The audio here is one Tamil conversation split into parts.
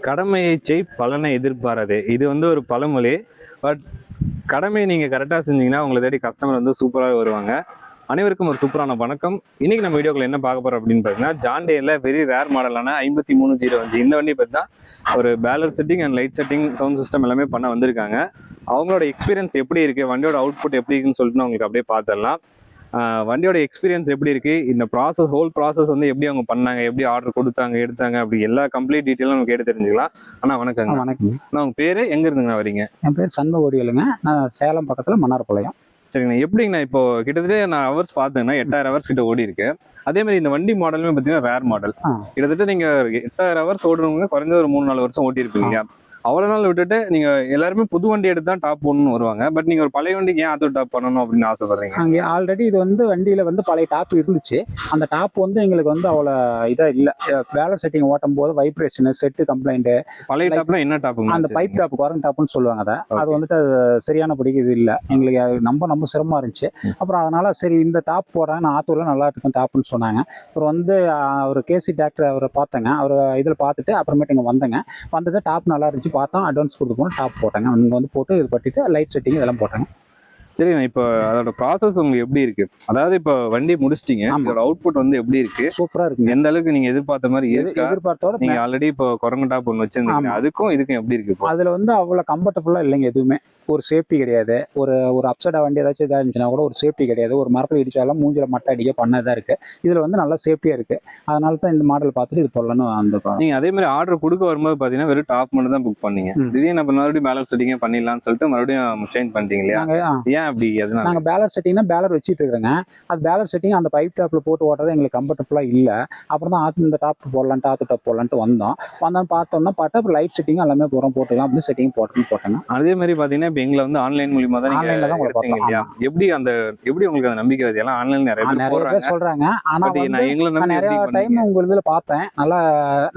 கடமையை செய் பலனை எதிர்பாராதே. இது வந்து ஒரு பழமொழி. பட் கடமையை நீங்கள் கரெக்டாக செஞ்சீங்கன்னா உங்களை தேடி கஸ்டமர் வந்து சூப்பராக வருவாங்க. அனைவருக்கும் ஒரு சூப்பரான வணக்கம். இன்னைக்கு நம்ம வீடியோக்குள்ள என்ன பார்க்க போறோம் அப்படின்னு பார்த்தீங்கன்னா, ஜாண்டேல வெரி ரேர் மாடலான 5305 இந்த வண்டி பற்றி தான் ஒரு baler setting and light setting sound system எல்லாமே பண்ண வந்திருக்காங்க. அவங்களோட எக்ஸ்பீரியன்ஸ் எப்படி இருக்கு, வண்டியோட அவுட்புட் எப்படி இருக்குன்னு சொல்லிட்டு உங்களுக்கு அப்படியே பார்த்துடலாம். வண்டியோட எக்ஸ்பீரியன்ஸ் எப்படி இருக்கு, இந்த ஹோல் ப்ராசஸ் வந்து எப்படி அவங்க பண்ணாங்க, எப்படி ஆர்டர் கொடுத்தாங்க எடுத்தாங்க, அப்படி எல்லா கம்ப்ளீட் டீட்டெயிலும் நம்ம கேட்டு தெரிஞ்சுக்கலாம். ஆனால் வணக்கங்க. வணக்கம். நான் உங்க பேரு எங்க இருந்துங்க வரீங்க? என் பேர் சண்முகவடிவேலுங்க. நான் சேலம் பக்கத்துல மன்னார்பாளையம். சரிங்கண்ணா. எப்படிங்கண்ணா இப்போ கிட்டத்தட்ட நான் ஹவர்ஸ் பார்த்தேன்னா 8000 ஹவர்ஸ் கிட்ட ஓடி இருக்கு. அதே மாதிரி இந்த வண்டி மாடலுமே பார்த்தீங்கன்னா ரேர் மாடல். கிட்டத்தட்ட நீங்க 8000 ஹவர்ஸ் ஓடுறவங்க குறைஞ்ச ஒரு 3-4 வருஷம் ஓட்டி இருப்பீங்க. அவ்வளோ நாள் விட்டுட்டு நீங்க எல்லாருமே புது வண்டி எடுத்து தான் டாப் பண்ணணும்னு வருவாங்க. பட் நீங்க ஒரு பழைய வண்டிக்கு ஏன் அது டாப் பண்ணணும் அப்படின்னு ஆசைப்படுறீங்க? அங்கே ஆல்ரெடி இது வந்து வண்டியில வந்து பழைய டாப் இருந்துச்சு. அந்த டாப் வந்து எங்களுக்கு வந்து அவ்வளோ இதா இல்லை. பேலர் செட்டிங் ஓட்டும் போது வைப்ரேஷனு, செட்டு கம்ப்ளைண்ட். பழைய டாப்னா என்ன டாப்? அந்த பைப் டாப், குரங்கு டாப்னு சொல்லுவாங்க. அது வந்துட்டு சரியான படிக்கு இது இல்லை எங்களுக்கு. ரொம்ப சிரமமா இருந்துச்சு. அப்புறம் அதனால சரி இந்த டாப் போடுறாங்க, நான் ஆத்தூர்ல நல்லா இருக்கும் டாப்னு சொன்னாங்க. அப்புறம் வந்து அவர் கேசி டாக்டர் அவரை பார்த்தேங்க. அவர் இதில் பார்த்துட்டு அப்புறமேட்டு இங்கே வந்தது டாப் நல்லா இருந்துச்சு. பார்த்தா அட்வான்ஸ் கொடுத்து போனால் டாப் போட்டாங்க. இங்கே வந்து போட்டு இது பண்ணிட்டு லைட் செட்டிங் இதெல்லாம் போட்டாங்க. சரிண்ணா. இப்போ அதோட ப்ராசஸ் உங்களுக்கு எப்படி இருக்கு? அதாவது இப்போ வண்டி முடிச்சிட்டீங்க, அதோட அவுட்புட் வந்து எப்படி இருக்கு? சூப்பரா இருக்கு. எந்த அளவுக்கு நீங்க எதிர்பார்த்த மாதிரி எதிர்பார்த்தோட நீங்க ஆல்ரெடி இப்போ குரங்கு டாப் ஒன்று வச்சிருந்தீங்க, அதுக்கும் இதுக்கும் எப்படி இருக்கு? அதுல வந்து அவ்வளவு கம்ஃபர்டபுளா இல்லைங்க. எதுவுமே ஒரு சேஃப்டி கிடையாது. ஒரு அப்செட்டா வண்டி ஏதாச்சும் இதாக இருந்துச்சுன்னா கூட ஒரு சேஃப்டி கிடையாது. ஒரு மரத்தில் இடிச்சாலும் மூஞ்சில மட்டை அடிக்க பண்ணதான் இருக்கு. இதுல வந்து நல்லா சேஃப்டியா இருக்கு. அதனால தான் இந்த மாடல் பார்த்துட்டு இது போடலான்னு அந்த. நீங்க அதே மாதிரி ஆர்டர் கொடுக்க வரும்போது பாத்தீங்கன்னா வெறும் டாப் மட்டும் தான் புக் பண்ணீங்க. திடீர்னு மறுபடியும் பேலர் செட்டிங்கே பண்ணிடலாம்னு சொல்லிட்டு மறுபடியும் சேஞ்ச் பண்ணிட்டீங்க இல்லையா? ஏன் அப்படி? எதனால? நாங்க பேலர் செட்டிங்னா பேலர் வச்சுட்டு இருக்கிறேங்க. அது பேலர் செட்டிங் அந்த பைப் டாப்ல போட்டு ஓட்டுறது எங்களுக்கு கம்ஃபர்டபுளா இல்லை. அப்புறம் தான் இந்த டாப் போடலான்ட்டு ஆத்து டாப் போடலான்ட்டு வந்தோம் பார்த்தோம்னா பார்த்தா லைட் செட்டிங் எல்லாமே போட்டுக்கலாம் அப்படின்னு செட்டிங் போட்டாங்க. அதே மாதிரி பாத்தீங்கன்னா இப்போ எங்களை வந்து ஆன்லைன் மூலியமா தான் எடுத்தீங்க இல்லையா? எப்படி உங்களுக்கு அந்த நம்பிக்கை வருது? எல்லாம் ஆன்லைன் நிறைய பேர் சொல்றாங்க. ஆனா நான் நிறைய டைம் உங்க இதுல பார்த்தேன், நல்லா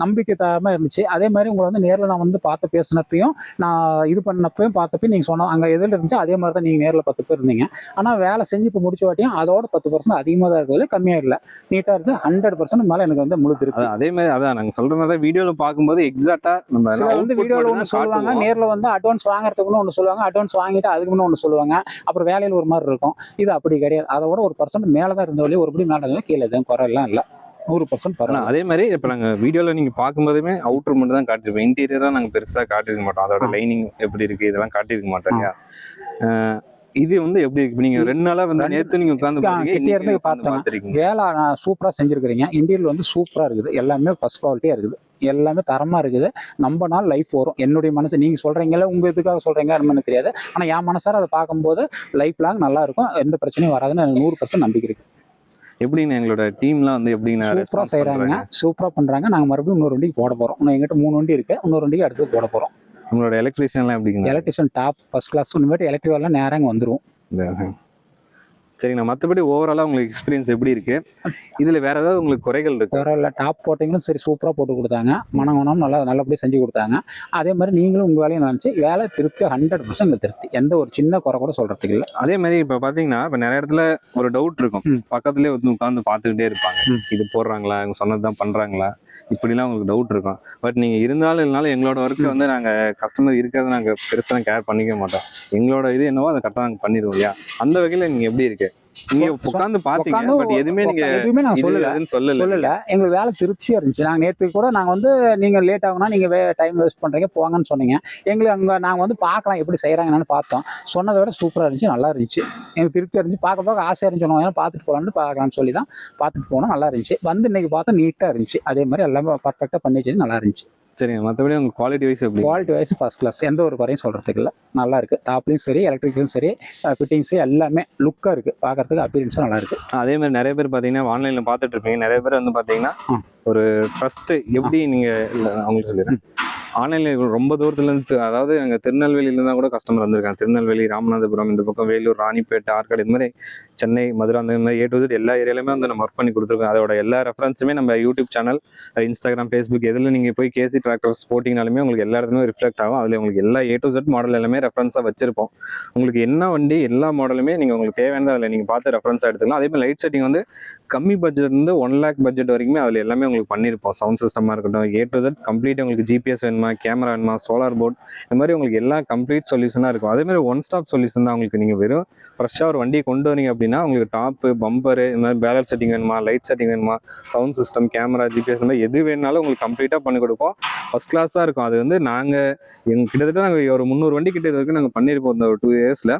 நம்பிக்கை தரமா இருந்துச்சு. அதே மாதிரி உங்களை வந்து நேரில் நான் வந்து பார்த்து பேசினப்பையும் நான் இது பண்ணப்பையும் பார்த்தப்பையும் நீங்க சொன்ன அங்க எதில் இருந்துச்சு அதே மாதிரி தான் நீங்க நேரில் 10 பேர் இருந்தீங்க. ஆனா வேலை செஞ்சு இப்போ முடிச்ச வாட்டியும் அதோட 10% அதிகமாக தான் இருக்குது, கம்மியா இல்லை. நீட்டா இருக்கு. 100% மேல எனக்கு வந்து முழு திருப்தி. அதே மாதிரி அதான் நாங்க சொல்ற மாதிரி வீடியோல பார்க்கும்போது எக்ஸாக்டா நம்ம வந்து வீடியோல ஒன்று சொல்லுவாங்க, நேரில் வந்து அட்வான்ஸ் வாங்குறதுக்குன்னு ஒன்று சொல்லுவாங்க, அட்வான்ஸ் வாங்கிட்டு அதுக்கு முன்னே ஒன்று சொல்லுவாங்க, அப்புறம் வேலையில் ஒரு மாதிரி இருக்கும். இது அப்படி கிடையாது. அதோட ஒரு % மேலே தான் இருந்தவரையும் ஒருபடி மேலே இருந்தாலும் கீழே எதுவும் குறையெல்லாம் இல்லை. 100% பரவாயில்ல. அதே மாதிரி இப்போ நாங்கள் வீடியோவில் நீங்கள் பார்க்கும்போதுமே அவுட்டர் மட்டும் தான் காட்டிருப்போம். இன்டீரியராக நாங்கள் பெருசாக காட்டிருக்க மாட்டோம். அதோட லைனிங் எப்படி இருக்கு இதெல்லாம் காட்டிருக்க மாட்டோம் இல்லையா? இது வந்து எப்படி இருக்கு? நீங்க 2 நாளா வந்து நேத்து நீங்க உட்கார்ந்து பார்த்தீங்க, வேலை சூப்பரா செஞ்சிருக்கிறீங்க. இன்டீரியர் வந்து சூப்பரா இருக்குது. எல்லாமே ஃபர்ஸ்ட் குவாலிட்டியா இருக்குது. எல்லாமே தரமா இருக்குது. நம்ம நாள் லைஃப் வரும். என்னுடைய மனசு நீங்க சொல்றீங்களா, உங்க இதுக்காக சொல்றீங்க எனக்கு தெரியாது. ஆனா என் மனசார அதை பார்க்கும்போது லைஃப் லாங் நல்லா இருக்கும், எந்த பிரச்சனையும் வராதுன்னு 100% நம்பிக்கை இருக்கு. எப்படின்னு எங்களோட டீம்லாம் வந்து எப்படின்னு சூப்பரா செய்யறாங்க, சூப்பரா பண்றாங்க. நாங்க மறுபடியும் இன்னொரு வண்டிக்கு போட போறோம். எங்கிட்ட 3 வண்டி இருக்கு. இன்னொரு வண்டிக்கு அடுத்து போட போறோம். உங்களோட எலக்ட்ரிஷியன்லாம் எப்படிங்க? Electrician top first class. இனிமேட்டு எலக்ட்ரிக்கல்லாம் நேரம் வந்துடும். சரிங்கண்ணா. மற்றபடி ஓவராலாக உங்களுக்கு எக்ஸ்பீரியன்ஸ் எப்படி இருக்கு? இதுல வேற ஏதாவது உங்களுக்கு குறைகள் இருக்கு? வேற இல்லை. டாப் போட்டிங்களும் சரி சூப்பரா போட்டு கொடுத்தாங்க. மனம் நல்லபடியாக செஞ்சு கொடுத்தாங்க. அதே மாதிரி நீங்களும் உங்க வேலையை நினைச்சு வேலை திருப்தி 100% திருப்தி. எந்த ஒரு சின்ன குறை கூட சொல்றதுக்கு இல்லை. அதே மாதிரி இப்போ பார்த்தீங்கன்னா இப்போ நிறைய இடத்துல ஒரு டவுட் இருக்கும். பக்கத்துலேயே வந்து உட்காந்து பார்த்துக்கிட்டே இருப்பாங்க, இது போடுறாங்களா, இவங்க சொன்னதுதான் பண்றாங்களா, இப்படிலாம் உங்களுக்கு டவுட் இருக்கும். பட் நீங்க இருந்தாலும் எங்களோட ஒர்க்கு வந்து நாங்க கஸ்டமர் இருக்கிறத நாங்க பெருசா கேர் பண்ணிக்க மாட்டோம். எங்களோட இது என்னவோ அதை கரெக்டாக நாங்க பண்ணிடுவோம் இல்லையா? அந்த வகையில நீங்க எப்படி இருக்கு? நீங்க உட்கார்ந்து பாத்தீங்க, பட் எதுவுமே நான் சொல்லல. எங்களுக்கு வேலை திருப்தியா இருந்துச்சு. நாங்க நேற்று கூட நாங்க வந்து நீங்க லேட் ஆகுனா நீங்க டைம் வேஸ்ட் பண்றீங்க போங்கன்னு சொன்னீங்க. எங்களுக்கு அங்க நாங்க வந்து பார்க்கலாம் எப்படி செய்யறாங்கன்னு பார்த்தோம். சொன்னதை விட சூப்பரா இருந்துச்சு, நல்லா இருந்துச்சு. எனக்கு திருப்தியா இருந்துச்சு. பார்க்க ஆசையா இருந்துச்சு. ஏன்னா பார்த்துட்டு போலான்னு பார்க்கலான்னு சொல்லி தான் பார்த்துட்டு போனோம். நல்லா இருந்துச்சு. வந்து இன்னைக்கு பார்த்தா நீட்டா இருந்துச்சு. அதே மாதிரி எல்லாமே பர்ஃபெக்டா பண்ணி வச்சது நல்லா இருந்துச்சு. சரிங்க. மற்றபடி உங்க குவாலிட்டி வைஸ் எப்படி? Quality wise first class. எந்த ஒரு குறையும் சொல்றதுக்கு இல்லை. நல்லா இருக்கு. டாப்லையும் சரி, எலக்ட்ரிக்கலும் சரி, ஃபிட்டிங்ஸ் எல்லாமே லுக்கா இருக்கு. பார்க்கறதுக்கு அப்பியரன்ஸும் நல்லா இருக்கு. அதே மாதிரி நிறைய பேர் பார்த்தீங்கன்னா ஆன்லைன்ல பார்த்துட்டு இருப்பீங்க. நிறைய பேர் வந்து பார்த்தீங்கன்னா ஒரு ட்ரஸ்ட் எப்படி நீங்க அவங்களுக்கு சொல்லிடுறேன். ஆன்லைன்ல ரொம்ப தூரத்துலேருந்து, அதாவது எங்கள் திருநெல்வேலியிலேருந்து தான் கூட கஸ்டமர் வந்திருக்காங்க. திருநெல்வேலி, ராமநாதபுரம், இந்த பக்கம் வேலூர், ராணிப்பேட்டை, ஆற்காடு, இந்த மாதிரி சென்னை, மதுரை, அந்த மாதிரி A to Z எல்லா ஏரியாலுமே வந்து நம்ம ஒர்க் பண்ணி கொடுத்துருக்கோம். அதோட எல்லா ரெஃபரன்ஸுமே நம்ம யூடியூப் சேனல், இன்ஸ்டாகிராம், ஃபேஸ்புக் எதில் நீங்கள் போய் கேசி டிராக்டர்ஸ் போட்டிங்கனாலுமே உங்களுக்கு எல்லா இடத்துலையும் ரிஃப்ளெக்ட் ஆகும். அதில் உங்களுக்கு எல்லா A to Z மாடல் எல்லாமே ரெஃபரன்ஸாக வச்சிருப்போம். உங்களுக்கு என்ன வண்டி எல்லா மாடலுமே நீங்கள் உங்களுக்கு தேவையானது அதில் நீங்கள் பார்த்து ரெஃபரன்ஸாக எடுத்துக்கலாம். அதே மாதிரி லைட் செட்டிங் வந்து கம்மி பட்ஜெட் இருந்து 1 lakh பட்ஜெட் வரைக்குமே அதில் எல்லாமே உங்களுக்கு பண்ணியிருப்போம். சவுண்ட் சிஸ்டமாக இருக்கட்டும், A to Z கம்ப்ளீட்டாக உங்களுக்கு GPS வேணுமா, வேணுமா, கேமரா வேணுமா, சோலார் போர்ட், இந்த மாதிரி உங்களுக்கு எல்லா கம்ப்ளீட் சொல்யூஷனாக இருக்கும். அதே மாதிரி ஒன் ஸ்டாப் சொல்யூஷன் தான் உங்களுக்கு. நீங்கள் வெறும் ஃப்ரெஷ்ஷாக ஒரு வண்டியை கொண்டு வரீங்க அப்படின்னா உங்களுக்கு டாப்பு, பம்பரு, இந்த மாதிரி பேலர் செட்டிங் வேணுமா, லைட் செட்டிங் வேணுமா, சவுண்ட் சிஸ்டம், கேமரா, ஜிபிஎஸ், இந்த மாதிரி எது வேணாலும் உங்களுக்கு கம்ப்ளீட்டாக பண்ணி கொடுப்போம். ஃபர்ஸ்ட் கிளாஸாக இருக்கும். அது வந்து கிட்டத்தட்ட நாங்கள் ஒரு 300 வண்டி கிட்ட இது வரைக்கும் நாங்கள் பண்ணியிருப்போம் இந்த ஒரு 2 இயர்ஸில்.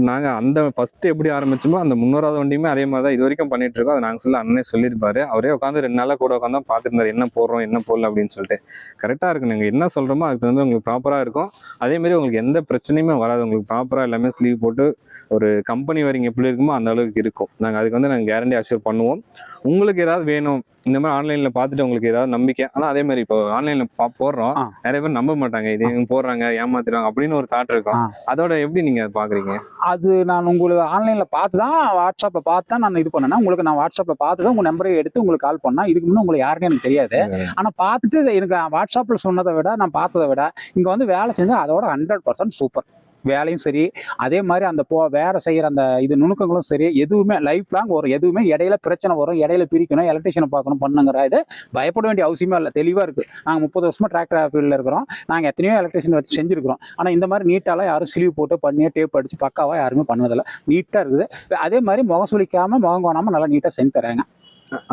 நாங்கள் அந்த ஃபர்ஸ்ட் எப்படி ஆரம்பிச்சோமோ அந்த 300வது வண்டியுமே அதே மாதிரி தான் இது வரைக்கும் பண்ணிட்டு இருக்கோம். அதை நாங்கள் அண்ணனே சொல்லியிருப்பாரு. அவரே உட்காந்து 2 நாளாக கூட உட்காந்து பார்த்துட்டு இருந்தாரு, என்ன போடுறோம் என்ன போடல அப்படின்னு சொல்லிட்டு. கரெக்டாக இருக்கு, நீங்கள் என்ன சொல்கிறோமோ அதுக்கு வந்து உங்களுக்கு ப்ராப்பராக இருக்கும். அதேமாரி உங்களுக்கு எந்த பிரச்சனையுமே வராது. உங்களுக்கு ப்ராப்பராக எல்லாமே ஸ்லீவ் போட்டு ஒரு கம்பெனி வரைங்க எப்படி இருக்குமோ அந்த அளவுக்கு இருக்கும். நாங்கள் அதுக்கு வந்து நாங்கள் கேரண்டி அஷ்யூர் பண்ணுவோம். உங்களுக்கு ஏதாவது வேணும் இந்த மாதிரி ஆன்லைனில் பார்த்துட்டு உங்களுக்கு ஏதாவது நம்பிக்கை, ஆனால் அதே மாதிரி இப்போ ஆன்லைனில் போடுறோம், நிறைய பேர் நம்ப மாட்டாங்க, இது போடுறாங்க ஏமாத்திடுவாங்க அப்படின்னு ஒரு தாட் இருக்கும். அதோட எப்படி நீங்கள் அதை பார்க்குறீங்க? அது நான் உங்களுக்கு ஆன்லைனில் பார்த்து தான், வாட்ஸ்அப்பில் பார்த்து தான் நான் இது பண்ணேன்னா, உங்களுக்கு நான் வாட்ஸ்அப்பில் பார்த்து தான் உங்கள் நம்பரை எடுத்து உங்களுக்கு கால் பண்ணேன். இதுக்கு முன்னே உங்களுக்கு யாருன்னு எனக்கு தெரியாது. ஆனால் பார்த்துட்டு எனக்கு வாட்ஸ்அப்பில் சொன்னதை விட நான் பார்த்ததை விட இங்கே வந்து வேலை செஞ்சால் அதோட 100% சூப்பர். வேலையும் சரி, அதே மாதிரி அந்த வேற செய்கிற அந்த இது நுணுக்கங்களும் சரி, எதுவுமே லைஃப் லாங் வரும். எதுவுமே இடையில பிரச்சனை வரும், இடையில பிரிக்கணும், எலக்ட்ரிஷியனை பார்க்கணும் பண்ணுங்கிற இது பயப்பட வேண்டிய அவசியமே இல்லை. தெளிவாக இருக்குது. நாங்கள் 30 வருஷமா டிராக்டர் ஃபீல்டில் இருக்கிறோம். நாங்கள் எத்தனையோ எலக்ட்ரிஷியன் வச்சு செஞ்சுருக்கிறோம். ஆனால் இந்த மாதிரி நீட்டாலாம் யாரும் ஸ்லீவ் போட்டு பண்ணி டேப் அடிச்சு பக்காவாக யாருமே பண்ணதில்லை. நீட்டாக இருக்குது. அதே மாதிரி முகம் சுளிக்காமல் முகம் காணாமல் நல்லா நீட்டாக செஞ்சு தராங்க.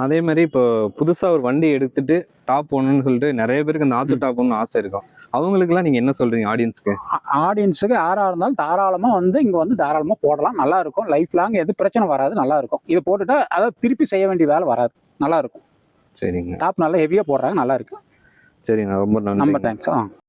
அதே மாதிரி இப்போ புதுசாக ஒரு வண்டி எடுத்துட்டு டாப் ஒன்றுன்னு சொல்லிட்டு நிறைய பேருக்கு அந்த ஆத்து டாப் ஒன்று ஆசை இருக்கும். அவங்களுக்குலாம் நீங்கள் என்ன சொல்கிறீங்க ஆடியன்ஸ்க்கு? ஆடியன்ஸுக்கு யாராக இருந்தாலும் தாராளமாக வந்து இங்கே வந்து தாராளமாக போடலாம். நல்லா இருக்கும். லைஃப் லாங் எது பிரச்சனை வராது. நல்லா இருக்கும். இது போட்டுட்டா அதாவது திருப்பி செய்ய வேண்டிய வேலை வராது. நல்லா இருக்கும். சரிங்க. டாப் நல்லா ஹெவியாக போடுறாங்க. நல்லா இருக்கு. சரிங்க, ரொம்ப நன்றி. ரொம்ப தேங்க்ஸ்.